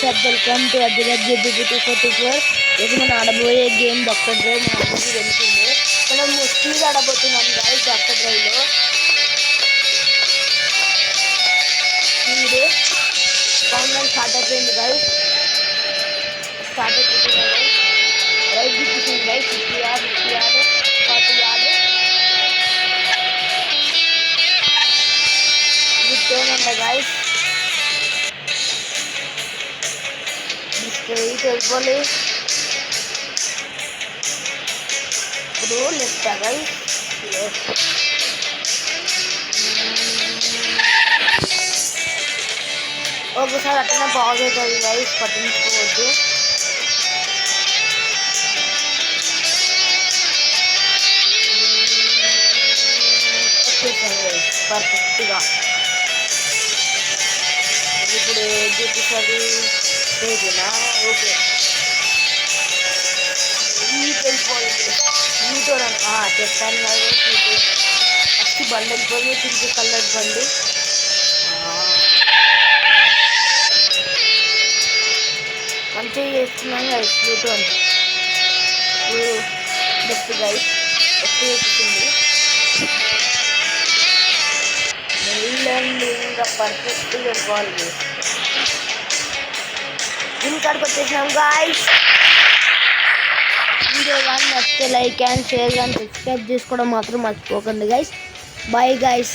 WhatsApp welcome to Abhiraj ఇది మనం ఆడబోయే game doctor drive. మన అందరికీ తెలిసిందే. మనం స్పీడ్ ఆడబోతున్నాం గాయస్ డాక్టర్ డ్రైవ్లో. స్పీడ్ కౌంట్ స్టార్ట్ అయిపోయింది గాయస్. స్టార్ట్ అయిపోతుంది గాయస్. రైట్ తీసుకుంది గాయస్. 50 యార్డ్ 40 యార్డ్ టర్న్ అంట గాయస్. స్ట్రైట్ వెళ్ళిపోవాలి. ఇప్పుడు లెఫ్ట్ గాయస్. లెఫ్ట్ ఒకసారి అట్లా పాజ్ అవుతుంది గైస్, పట్టించుకోవద్దు. పర్ఫెక్ట్గా ఇప్పుడు చూపిస్తుంది లేదునా. ఓకే వెళ్ళిపోవాలి. యూటోర్ చెప్పాను కదా, ఫస్ట్ బండి వెళ్ళిపోయి పింక్ కలర్ బండి. మంచిగా చేస్తున్నాం గైస్. యూటోన్ బెస్ట్ గైస్, బెస్ట్ చేస్తుంది. మెయిన్ ఇంకా పర్ఫెక్ట్గా వెళ్ళిపోవాలి గైస్. ఇంకాడికి వచ్చేసినాం గాయస్. వీడియో కానీ నచ్చితే లైక్ అండ్ షేర్ కానీ సబ్స్క్రైబ్ చేసుకోవడం మాత్రం మర్చిపోకండి గైస్. Bye guys.